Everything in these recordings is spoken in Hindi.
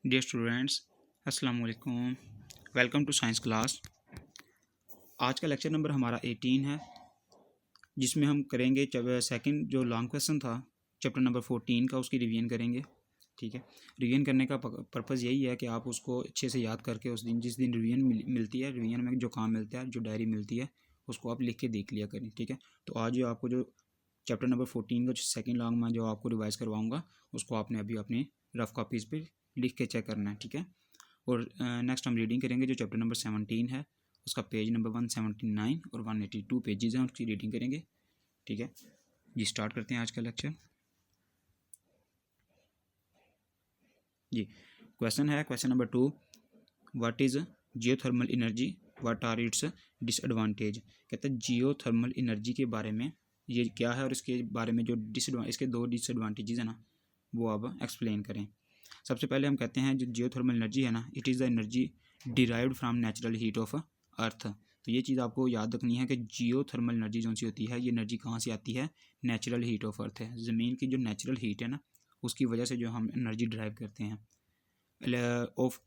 डियर स्टूडेंट्स, अस्सलाम वालेकुम। Welcome to science class. आज का लेक्चर नंबर हमारा 18 है, जिसमें हम करेंगे सेकंड जो लॉन्ग क्वेश्चन था चैप्टर नंबर 14 का, उसकी रिवीजन करेंगे। ठीक है, रिवीजन करने का पर्पज़ यही है कि आप उसको अच्छे से याद करके उस दिन जिस दिन रिवीजन मिलती है, रिवीजन में जो काम मिलता है, जो डायरी मिलती है, उसको आप लिख के देख लिया करें। ठीक है, तो आज जो आपको जो चैप्टर नंबर 14 का जो सेकंड लॉन्ग में जो आपको रिवाइज़ करवाऊँगा, उसको आपने अभी अपनी रफ कॉपीज़ पर लिख के चेक करना है। ठीक है, और नेक्स्ट हम रीडिंग करेंगे जो चैप्टर नंबर 17 है, उसका पेज नंबर 179 और 182 पेजेस हैं, उसकी रीडिंग करेंगे। ठीक है जी, स्टार्ट करते हैं आज का लेक्चर। जी, क्वेश्चन है question number 2, what is geothermal energy, what are its disadvantage. कहते हैं जियोथर्मल एनर्जी के बारे में ये क्या है और इसके बारे में जो इसके दो डिसएडवांटेजेस हैं ना, वो अब एक्सप्लेन करें। सबसे पहले हम कहते हैं जो जियोथर्मल एनर्जी है ना, it is the energy derived from natural heat of earth. तो ये चीज़ आपको याद रखनी है कि जियोथर्मल एनर्जी जो सी होती है, ये एनर्जी कहाँ से आती है? नेचुरल हीट ऑफ अर्थ है। ज़मीन की जो नेचुरल हीट है ना, उसकी वजह से जो हम एनर्जी ड्राइव करते हैं। Of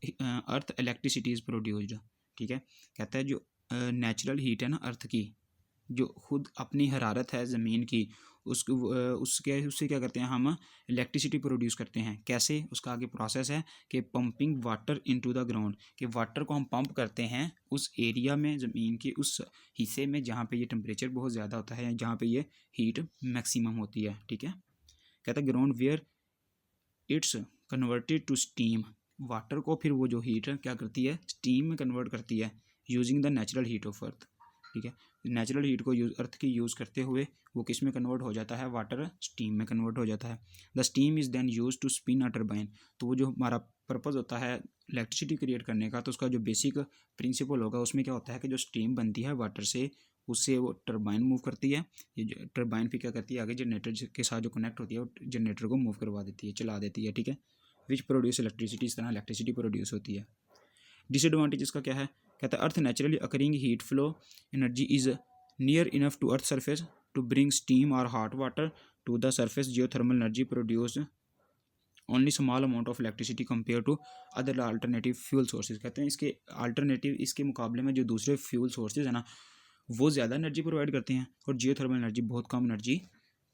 earth electricity is produced. ठीक है, कहता है जो नेचुरल हीट है ना अर्थ की, जो खुद अपनी हरारत है ज़मीन की, उससे क्या करते हैं हम? इलेक्ट्रिसिटी प्रोड्यूस करते हैं। कैसे? उसका आगे प्रोसेस है कि pumping water into the ground, कि वाटर को हम पंप करते हैं उस एरिया में, ज़मीन के उस हिस्से में जहाँ पे ये टेम्परेचर बहुत ज़्यादा होता है, जहाँ पे ये हीट मैक्सिमम होती है। ठीक है, कहता है ground where it's converted to steam. Water को फिर वो जो हीट है क्या करती है? स्टीम में कन्वर्ट करती है, using the natural heat of earth. ठीक है, नेचुरल हीट को अर्थ की यूज़ करते हुए वो किस में कन्वर्ट हो जाता है? वाटर स्टीम में कन्वर्ट हो जाता है। The steam is then use to spin a turbine. तो वो जो हमारा पर्पज़ होता है इलेक्ट्रिसिटी क्रिएट करने का, तो उसका जो बेसिक प्रिंसिपल होगा उसमें क्या होता है कि जो स्टीम बनती है वाटर से, उससे वो टरबाइन मूव करती है। ये जो टरबाइन फिर क्या करती है, आगे जनरेटर के साथ जो कनेक्ट होती है, वो जनरेटर को मूव करवा देती है, चला देती है। ठीक है, विच प्रोड्यूस इलेक्ट्रिसिटी, इस तरह इलेक्ट्रिसिटी प्रोड्यूस होती है। डिसएडवांटेज इसका क्या है? कहता है earth naturally occurring heat flow energy is near enough to earth surface to bring steam और hot water to the surface. Geothermal energy produce only small amount of electricity compare to other alternative fuel sources. कहते हैं इसके अल्टरनेटिव, इसके मुकाबले में जो दूसरे फ्यूल सोर्सेज है ना, वो ज़्यादा एनर्जी प्रोवाइड करते हैं, और जियोथर्मल एनर्जी बहुत कम एनर्जी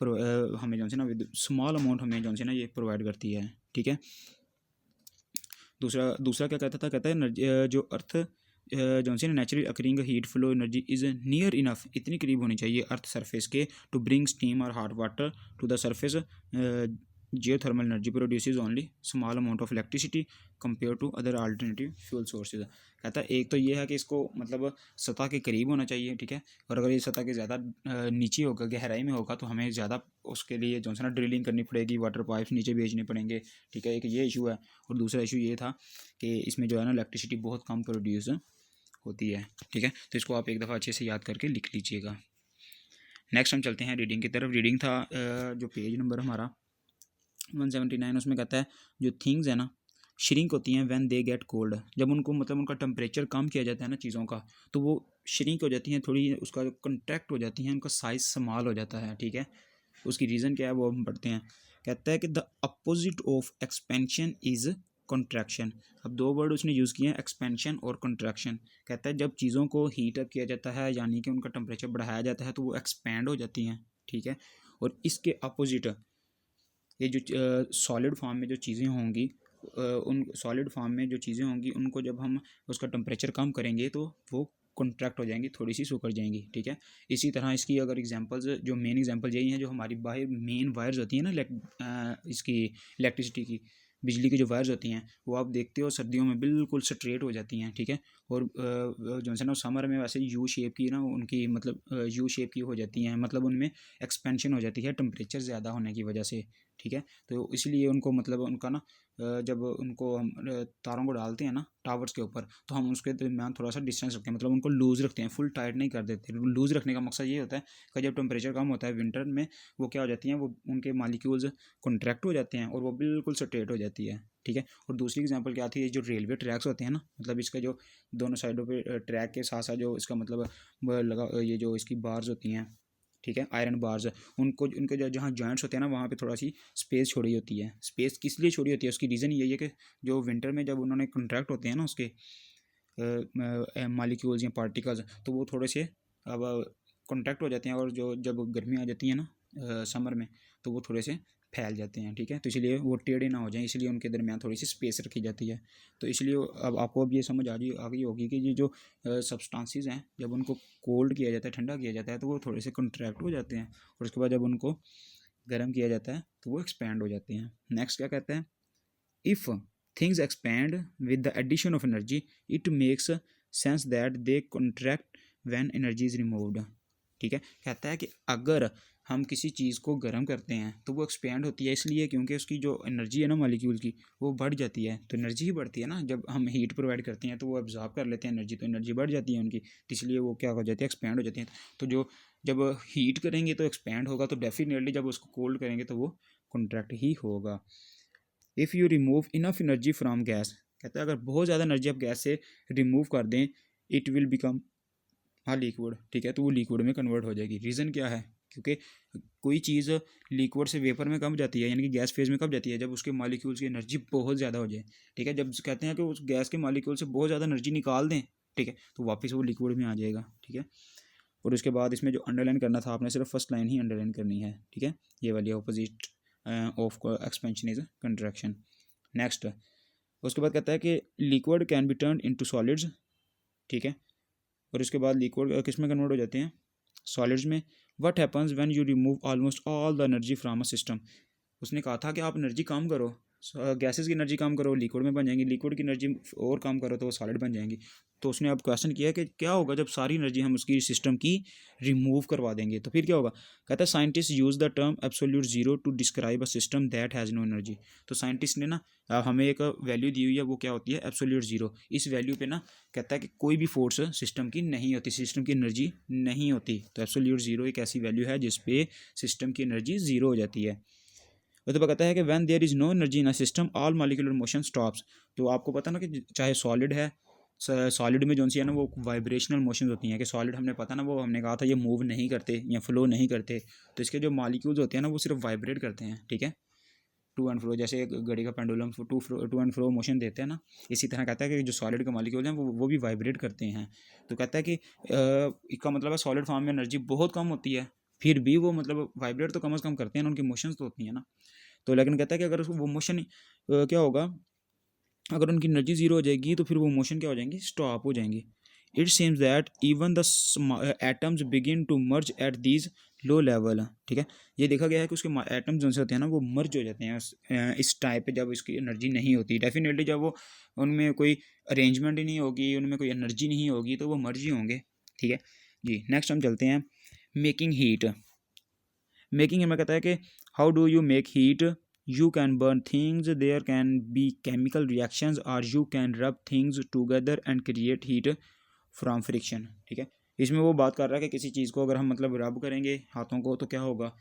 हमें जो है ना स्मॉल अमाउंट हमें जो है ना ये प्रोवाइड करती है। ठीक है, दूसरा दूसरा क्या कहता था? कहता है जो अर्थ जो सी naturally occurring heat flow energy is near enough, इतनी करीब होनी चाहिए अर्थ सरफेस के, टू ब्रिंग स्टीम और hot water to the surface. Geothermal energy produces only small amount of electricity compare to other alternative fuel sources. कहता है एक तो ये है कि इसको मतलब सतह के करीब होना चाहिए। ठीक है, और अगर ये सतह के ज़्यादा नीचे होगा, गहराई में होगा, तो हमें ज़्यादा उसके लिए जो है ना ड्रिलिंग करनी पड़ेगी, वाटर पाइप्स नीचे भेजने पड़ेंगे। ठीक है, एक ये इशू है। और दूसरा इशू ये था कि इसमें जो है ना इलेक्ट्रिसिटी बहुत कम प्रोड्यूस होती है। ठीक है, तो इसको आप एक दफ़ा अच्छे से याद करके लिख लीजिएगा। नेक्स्ट हम चलते हैं रीडिंग की तरफ। रीडिंग था जो पेज नंबर हमारा 179, उसमें कहता है जो थिंग्स है ना श्रिंक होती हैं व्हेन दे गेट कोल्ड। जब उनको मतलब उनका टेम्परेचर कम किया जाता है ना चीज़ों का, तो वो श्रिंक हो जाती हैं, थोड़ी उसका कंट्रैक्ट हो जाती हैं, उनका साइज स्मॉल हो जाता है। ठीक है, उसकी रीज़न क्या है वो हम पढ़ते हैं। कहता है कि the opposite of expansion is contraction. अब दो वर्ड उसने यूज़ किए हैं, एक्सपेंशन और कॉन्ट्रैक्शन। कहता है जब चीज़ों को हीट अप किया जाता है, यानी कि उनका टेम्परेचर बढ़ाया जाता है, तो वो एक्सपैंड हो जाती हैं। ठीक है, और इसके अपोजिट ये जो सॉलिड फॉर्म में जो चीज़ें होंगी, उन सॉलिड फॉर्म में जो चीज़ें होंगी, उनको जब हम उसका टेम्परेचर कम करेंगे तो वो कॉन्ट्रैक्ट हो जाएंगी, थोड़ी सी सुखड़ जाएंगी। ठीक है, इसी तरह इसकी अगर एग्जांपल्स, जो मेन एग्जांपल यही हैं, जो हमारी बाहर मेन वायर्स होती हैं ना इसकी इलेक्ट्रिसिटी की, बिजली की जो वायर्स होती हैं, वो आप देखते हो सर्दियों में बिल्कुल स्ट्रेट हो जाती हैं। ठीक है, और जो है ना समर में वैसे यू शेप की ना उनकी मतलब यू शेप की हो जाती हैं, मतलब उनमें एक्सपेंशन हो जाती है टेम्परेचर ज़्यादा होने की वजह से। ठीक है, तो इसलिए उनको मतलब उनका ना जब उनको हम तारों को डालते हैं ना टावर्स के ऊपर, तो हम उसके दरमियान थोड़ा सा डिस्टेंस रखते हैं, मतलब उनको लूज़ रखते हैं, फुल टाइट नहीं कर देते। लूज़ रखने का मकसद ये होता है कि जब टेम्परेचर कम होता है विंटर में, वो क्या हो जाती हैं, वो उनके मालिक्यूल्स कॉन्ट्रैक्ट हो जाते हैं और वो बिल्कुल स्ट्रेट हो जाती है। ठीक है, और दूसरी एग्जांपल क्या थी? जो रेलवे ट्रैक्स होते हैं ना, मतलब इसका जो दोनों साइडों पे ट्रैक के साथ साथ जो इसका मतलब लगा ये जो इसकी बार्स होती हैं, ठीक है, आयरन बार्स, उनको उनके जहाँ जॉइंट्स होते हैं ना वहाँ पे थोड़ा सी स्पेस छोड़ी होती है। स्पेस किस लिए छोड़ी होती है, उसकी रीज़न यही है कि जो विंटर में जब उन्होंने कॉन्ट्रैक्ट होते हैं ना उसके मालिक्यूल्स या पार्टिकल्स, तो वो थोड़े से अब कॉन्टैक्ट हो जाते हैं, और जो जब गर्मी आ जाती है ना समर में, तो वो थोड़े से फैल जाते हैं। ठीक है, तो इसलिए वो टेढ़े ना हो जाएं, इसलिए उनके दरमियान थोड़ी सी स्पेस रखी जाती है। तो इसलिए अब आपको अब ये समझ आ गई होगी कि ये जो सब्सटेंसेस हैं जब उनको कोल्ड किया जाता है, ठंडा किया जाता है, तो वो थोड़े से कंट्रैक्ट हो जाते हैं, और उसके बाद जब उनको गर्म किया जाता है तो वो एक्सपैंड हो जाते हैं। नेक्स्ट क्या कहते हैं, if things expand with the addition of energy it makes sense that they contract when energy is removed. ठीक है, कहता है कि अगर हम किसी चीज़ को गर्म करते हैं तो वो एक्सपेंड होती है, इसलिए क्योंकि उसकी जो एनर्जी है ना मॉलिक्यूल की वो बढ़ जाती है। तो एनर्जी ही बढ़ती है ना, जब हम हीट प्रोवाइड करते हैं तो वो एब्जॉर्ब कर लेते हैं एनर्जी, तो एनर्जी बढ़ जाती है उनकी, तो इसलिए वो क्या हो जाती है, एक्सपेंड हो जाती है। तो जो जब हीट करेंगे तो एक्सपेंड होगा, तो डेफिनेटली जब उसको कोल्ड करेंगे तो वो कॉन्ट्रैक्ट ही होगा। If you remove enough energy from gas, कहता है अगर बहुत ज़्यादा एनर्जी आप गैस से रिमूव कर दें, इट विल बिकम लिक्विड। ठीक है, तो वो लिक्विड में कन्वर्ट हो जाएगी। रीज़न क्या है, क्योंकि कोई चीज़ लिक्विड से वेपर में कब जाती है, यानी कि गैस फेज में कब जाती है, जब उसके मॉलिक्यूल्स की एनर्जी बहुत ज़्यादा हो जाए। ठीक है, जब कहते हैं कि उस गैस के मॉलिक्यूल से बहुत ज़्यादा एनर्जी निकाल दें, ठीक है, तो वापस वो लिक्विड में आ जाएगा। ठीक है, और उसके बाद इसमें जो अंडरलाइन करना था आपने, सिर्फ फर्स्ट लाइन ही अंडरलाइन करनी है। ठीक है, ये वाली opposite of expansion is contraction. Next, उसके बाद कहता है कि liquid can be turn into solids. ठीक है, और इसके बाद लिक्विड किस में कन्वर्ट हो जाते हैं, सॉलिड्स में। What happens when you remove almost all the energy from a system. उसने कहा था कि आप एनर्जी कम करो, गैसेस की एनर्जी कम करो, लिक्विड में बन जाएंगी, लिक्विड की एनर्जी और कम करो तो वो सॉलिड बन जाएंगी। तो उसने अब क्वेश्चन किया कि क्या होगा जब सारी एनर्जी हम उसकी सिस्टम की रिमूव करवा देंगे, तो फिर क्या होगा। कहता है scientist use the term absolute zero to describe a system that has no energy. तो साइंटिस्ट ने ना हमें एक वैल्यू दी हुई है, वो क्या होती है, एब्सोल्यूट जीरो। इस वैल्यू पे ना कहता है कि कोई भी फोर्स सिस्टम की नहीं होती, सिस्टम की एनर्जी नहीं होती। तो एब्सोल्यूट जीरो एक ऐसी वैल्यू है जिसपे सिस्टम की एनर्जी जीरो हो जाती है। तो कहता है कि when there is no energy in a system all molecular motion stops. तो आपको पता ना कि चाहे सॉलिड है, सॉलिड में जो सी है ना वो वाइब्रेशनल मोशन होती हैं, कि सॉलिड हमने पता ना, वो हमने कहा था ये मूव नहीं करते या फ्लो नहीं करते, तो इसके जो मॉलिक्यूल्स होते हैं ना वो सिर्फ वाइब्रेट करते हैं। ठीक है, टू एंड फ्रो, जैसे एक घड़ी का pendulum to and fro motion देते हैं ना, इसी तरह कहता है कि जो सॉलिड के मॉलिक्यूल हैं वो भी वाइब्रेट करते हैं। तो कहता है कि इसका मतलब है सॉलिड फॉर्म में एनर्जी बहुत कम होती है, फिर भी वो मतलब वाइब्रेट तो कम से कम करते हैं ना, उनकी मोशंस तो होती हैं ना। तो लेकिन कहता है कि अगर उसको वो मोशन क्या होगा, अगर उनकी एनर्जी जीरो हो जाएगी तो फिर वो मोशन क्या हो जाएंगी, स्टॉप हो जाएंगी। It seems that even the atoms begin to merge at these low level. ठीक है, ये देखा गया है कि उसके एटम्स जो से होते हैं ना वो मर्ज हो जाते हैं इस टाइप पे, जब इसकी एनर्जी नहीं होती। डेफिनेटली जब वो उनमें कोई अरेंजमेंट ही नहीं होगी, उनमें कोई एनर्जी नहीं होगी, तो वो मर्ज ही होंगे। ठीक है जी, नेक्स्ट हम चलते हैं मेकिंग हीट। मेकिंग में कहता है कि how do you make heat, you can burn things, there can be chemical reactions, और you can rub things together and create heat from friction. ठीक है, इसमें वो बात कर रहा है कि किसी चीज़ को अगर हम मतलब रब करेंगे हाथों को तो क्या होगा,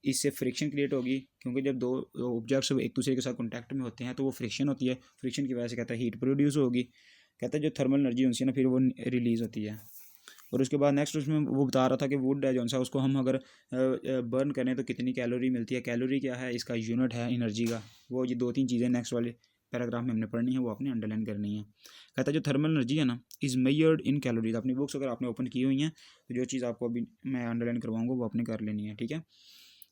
इससे फ्रिक्शन क्रिएट होगी, क्योंकि जब दो ऑब्जेक्ट्स एक दूसरे के साथ कॉन्टैक्ट में होते हैं तो वो फ्रिक्शन होती है, फ्रिक्शन की वजह से कहता है हीट प्रोड्यूस होगी। कहता है जो थर्मल एनर्जी उनसे ना फिर वो रिलीज़ होती है। और उसके बाद नेक्स्ट उसमें वो बता रहा था कि वुड है जौन सा, उसको हम अगर बर्न करें तो कितनी कैलोरी मिलती है। कैलोरी क्या है, इसका यूनिट है एनर्जी का। वो ये दो तीन चीज़ें नेक्स्ट वाले पैराग्राफ में हमने पढ़नी है, वो आपने अंडरलाइन करनी है। कहता है जो थर्मल एनर्जी है ना इज़ मेजर्ड इन कैलोरीज। अपनी बुक्स अगर आपने ओपन की हुई हैं तो जो चीज़ आपको अभी मैं अंडरलाइन करवाऊंगा वो आपने कर लेनी है। ठीक है,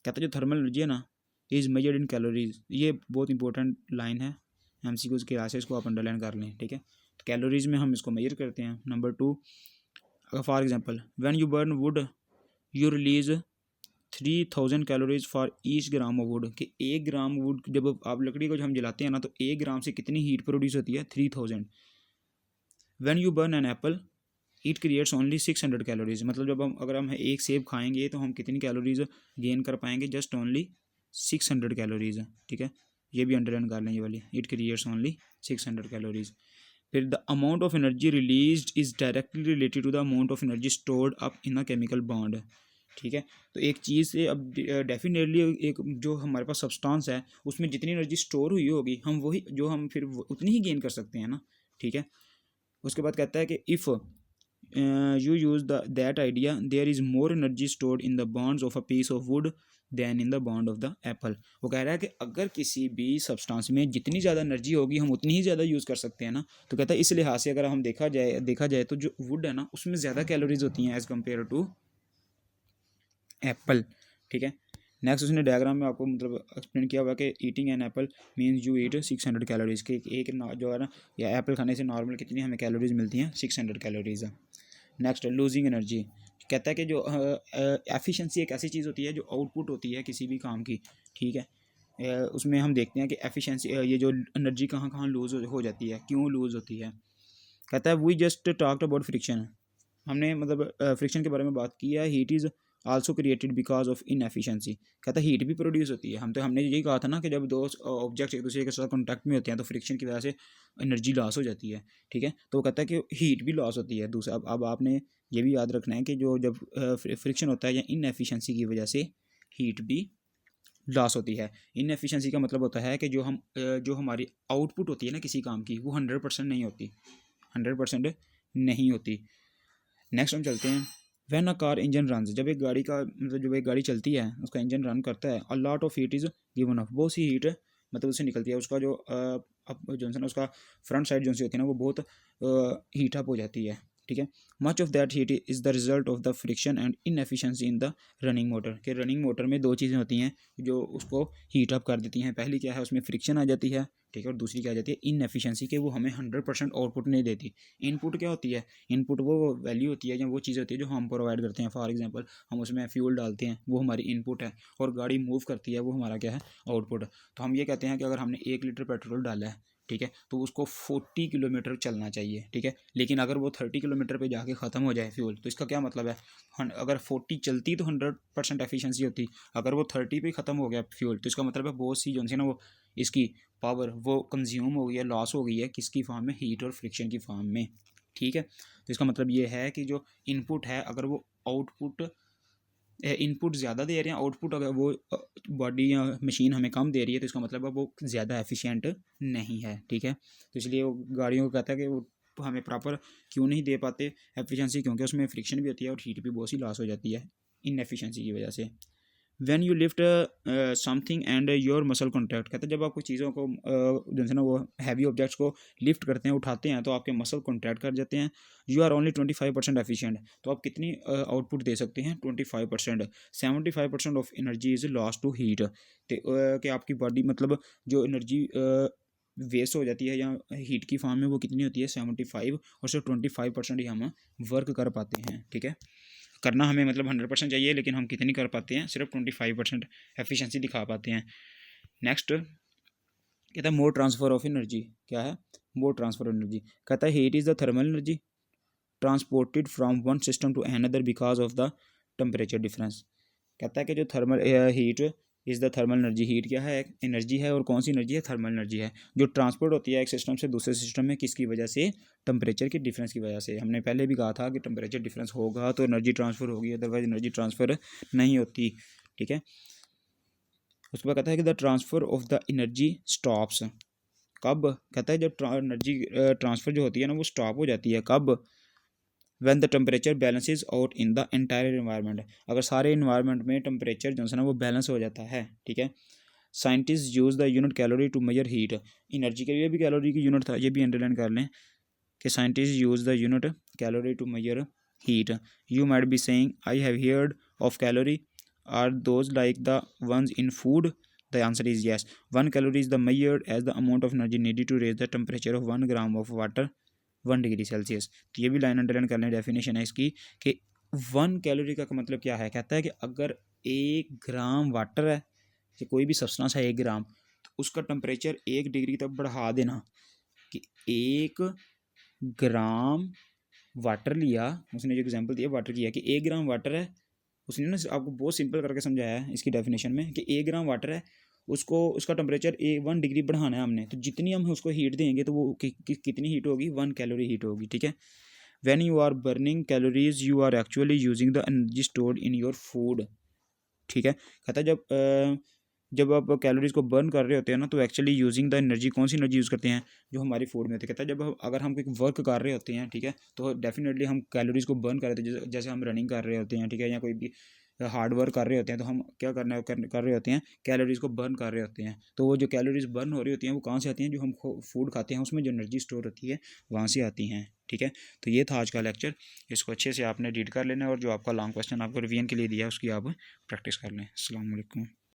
कहता है जो थर्मल एनर्जी है ना इज़ मेजर्ड इन कैलोरीज। ये बहुत इंपॉर्टेंट लाइन है, MCQs के क्लासेस को आप अंडरलाइन कर लें। ठीक है, तो कैलोरीज में हम इसको मेजर करते हैं। Number 2, for example when you burn would you release 3000 calories for each gram of would. कि 1 ग्राम वुड, जब आप लकड़ी को हम जलाते हैं ना तो 1 ग्राम से कितनी हीट प्रोड्यूस होती है, 3000। When you burn an apple it creates only 600 calories. मतलब जब हम अगर हम एक सेब खाएंगे तो हम कितनी कैलोरीज गेन कर पाएंगे, जस्ट ओनली 600 कैलोरीज। ठीक है, ये भी अंडरलाइन कर लें ये वाली, इट क्रिएट्स ओनली 600 कैलोरीज। फिर the amount of energy released is directly related to the amount of energy stored up in a chemical bond. ठीक है, तो एक चीज़ से अब डेफिनेटली एक जो हमारे पास सब्सटेंस है उसमें जितनी एनर्जी स्टोर हुई होगी हम वही जो हम फिर उतनी ही गेन कर सकते हैं ना। ठीक है, उसके बाद कहता है कि if you use that idea, there is more energy stored in the bonds of a piece of wood than in the bond of the apple. वो कह रहा है कि अगर किसी भी सब्सटेंस में जितनी ज़्यादा एनर्जी होगी हम उतनी ही ज़्यादा यूज़ कर सकते हैं ना, तो कहता है इस लिहाज से अगर हम देखा जाए तो जो वुड है ना उसमें ज़्यादा कैलोरीज होती हैं एज़ कम्पेयर टू एप्पल। ठीक है, नेक्स्ट उसने डायग्राम में आपको मतलब एक्सप्लेन किया हुआ कि eating an apple means you eat 600 calories के एक जो है ना या एप्पल खाने से नॉर्मल कितनी हमें कैलोरीज मिलती हैं 600 कैलोरीज है। नेक्स्ट लूजिंग एनर्जी, कहता है कि जो एफिशिएंसी एक ऐसी चीज़ होती है जो आउटपुट होती है किसी भी काम की। ठीक है, उसमें हम देखते हैं कि एफिशिएंसी ये जो एनर्जी कहाँ कहाँ लूज़ हो जाती है, क्यों लूज़ होती है। कहता है we just talked about friction, हमने मतलब फ्रिक्शन के बारे में बात की है। Heat is also created because of inefficiency, कहता है हीट भी प्रोड्यूस होती है। हमने यही कहा था ना कि जब दो ऑब्जेक्ट एक दूसरे के साथ कॉन्टैक्ट में होते हैं तो फ्रिक्शन की वजह से एनर्जी लॉस हो जाती है। ठीक है, तो वो कहता है कि हीट भी लॉस होती है। दूसरा अब आपने ये भी याद रखना है कि जब फ्रिक्शन होता है या इनएफिशिएंसी की वजह से हीट भी लॉस होती है। इनएफिशिएंसी का मतलब होता है कि जो हमारी आउटपुट होती है ना किसी काम की वो 100% नहीं होती, 100% नहीं होती। नेक्स्ट हम चलते हैं when a car engine run, जब एक गाड़ी का मतलब जब एक गाड़ी चलती है उसका इंजन रन करता है, a lot of heat is given of, बहुत सी हीट मतलब उससे निकलती है। उसका जो जो है ना उसका फ्रंट साइड जो सी होती है ना वो बहुत हीट अप हो जाती है। ठीक है, much of that heat is the result of the friction and inefficiency in the running motor, के रनिंग मोटर में दो चीज़ें होती हैं जो उसको हीट अप कर देती हैं। पहली क्या है, उसमें फ्रिक्शन आ जाती है। ठीक है, और दूसरी क्या आ जाती है, इनएफिशिएंसी, के वो हमें 100% आउटपुट नहीं देती। इनपुट क्या होती है, इनपुट वो वैल्यू होती है या वो चीज़ होती है जो हम प्रोवाइड करते हैं। फॉर एग्जांपल हम उसमें फ्यूल डालते हैं, वो हमारी इनपुट है, और गाड़ी मूव करती है, वो हमारा क्या है, आउटपुट। तो हम ये कहते हैं कि अगर हमने 1 लीटर पेट्रोल डाला है, ठीक है, तो उसको 40 किलोमीटर चलना चाहिए। ठीक है, लेकिन अगर वो 30 किलोमीटर पे जाके ख़त्म हो जाए फ्यूल, तो इसका क्या मतलब है, अगर 40 चलती तो 100% एफिशिएंसी होती, अगर वो 30 पे ख़त्म हो गया फ्यूल तो इसका मतलब है बहुत सी जो सी ना वो इसकी पावर वो कंज्यूम हो गई है, लॉस हो गई है, किसकी फॉर्म में, हीट और फ्रिक्शन की फॉर्म में। ठीक है, तो इसका मतलब ये है कि जो इनपुट है अगर वो आउटपुट इनपुट ज़्यादा दे रहे हैं, आउटपुट अगर वो बॉडी या मशीन हमें कम दे रही है, तो इसका मतलब है वो ज़्यादा एफिशिएंट नहीं है। ठीक है, तो इसलिए वो गाड़ियों को कहता है कि वो हमें प्रॉपर क्यों नहीं दे पाते एफिशिएंसी, क्योंकि उसमें फ्रिक्शन भी होती है और हीट भी बहुत सी लॉस हो जाती है इनएफिशिएंसी की वजह से। When you lift something and your muscle contract, कहते हैं जब आप कुछ चीज़ों को जो है ना वो हैवी ऑब्जेक्ट्स को लिफ्ट करते हैं, उठाते हैं, तो आपके मसल कॉन्ट्रैक्ट कर जाते हैं। यू आर ओनली 25% एफिशिएंट, तो आप कितनी आउटपुट दे सकते हैं, 25%। 75% of energy is lost to heat, कि आपकी बॉडी मतलब जो एनर्जी वेस्ट हो जाती है या हीट की फॉर्म में वो कितनी होती है, 75, और सिर्फ 25% ही हम वर्क कर पाते हैं। ठीक है, करना हमें मतलब 100% चाहिए, लेकिन हम कितनी कर पाते हैं, सिर्फ 25% एफिशिएंसी दिखा पाते हैं। नेक्स्ट कहता है मोर ट्रांसफर ऑफ एनर्जी, क्या है, मोर ट्रांसफर ऑफ एनर्जी। कहता है heat is the thermal energy transported from one system to another because of the temperature difference. कहता है कि जो thermal heat is the thermal energy, heat क्या है, एनर्जी है, और कौन सी एनर्जी है, थर्मल एनर्जी है, जो ट्रांसपोर्ट होती है एक सिस्टम से दूसरे सिस्टम में, किसकी वजह से, टेम्परेचर की डिफरेंस की वजह से। हमने पहले भी कहा था कि टेम्परेचर डिफरेंस होगा तो एनर्जी ट्रांसफ़र होगी, अदरवाइज एनर्जी ट्रांसफ़र नहीं होती। ठीक है, उसके बाद कहता है कि the transfer of the energy stops, कब, कहता है जब एनर्जी ट्रांसफ़र जो होती है ना वो स्टॉप हो जाती है, कब, when the temperature balances out in the entire environment, अगर सारे इन्वायरमेंट में टेम्परेचर जो है ना वो बैलेंस हो जाता है। ठीक है, scientist use the unit calorie to measure heat, energy के लिए भी कैलोरी की यूनिट था, ये भी अंडरलाइन कर लें कि scientist use the unit calorie to measure heat. You might be saying I have heard of calorie, are those like the ones in food? The answer is yes. 1 calorie is the measured as the amount of energy needed to raise the temperature of 1 gram of water 1 degree Celsius. तो ये भी लाइन अंडरलाइन कर लें, डेफिनेशन है इसकी कि 1 कैलोरी का मतलब क्या है। कहता है कि अगर 1 ग्राम वाटर है कि कोई भी सब्सटेंस है 1 ग्राम, तो उसका टेम्परेचर 1 डिग्री तक बढ़ा देना, कि 1 ग्राम वाटर लिया, उसने जो एग्जांपल दिया वाटर किया कि 1 ग्राम वाटर है, उसने ना आपको बहुत सिंपल करके समझाया है इसकी डेफिनेशन में कि 1 ग्राम वाटर है, उसको उसका टेम्परेचर 1 डिग्री बढ़ाना है हमने, तो जितनी हम उसको हीट देंगे तो वो कितनी हीट होगी, 1 कैलोरी हीट होगी। ठीक है, when you are burning calories you are actually using the energy stored in your food. ठीक है, कहता है जब आप कैलोरीज को बर्न कर रहे होते हैं ना, तो एक्चुअली यूजिंग द एनर्जी, कौन सी एनर्जी यूज़ करते हैं, जो हमारी फूड में होती है। कहता है जब अगर हम कोई वर्क कर रहे होते हैं, ठीक है, तो डेफिनेटली हम कैलोरीज को बर्न कर रहे होते हैं। जैसे हम रनिंग कर रहे होते हैं, ठीक है, या कोई भी हार्ड वर्क कर रहे होते हैं, तो हम क्या कर रहे होते हैं, कैलोरीज को बर्न कर रहे होते हैं। तो वो जो कैलोरीज बर्न हो रही होती हैं वो कहाँ से आती हैं, जो हम फूड खाते हैं उसमें जो एनर्जी स्टोर होती है वहाँ से आती हैं। ठीक है, तो ये था आज का लेक्चर। इसको अच्छे से आपने रीड कर लेना है, और जो आपका लॉन्ग क्वेश्चन आपको रिवीजन के लिए दिया है उसकी आप प्रैक्टिस कर लें। अस्सलाम वालेकुम।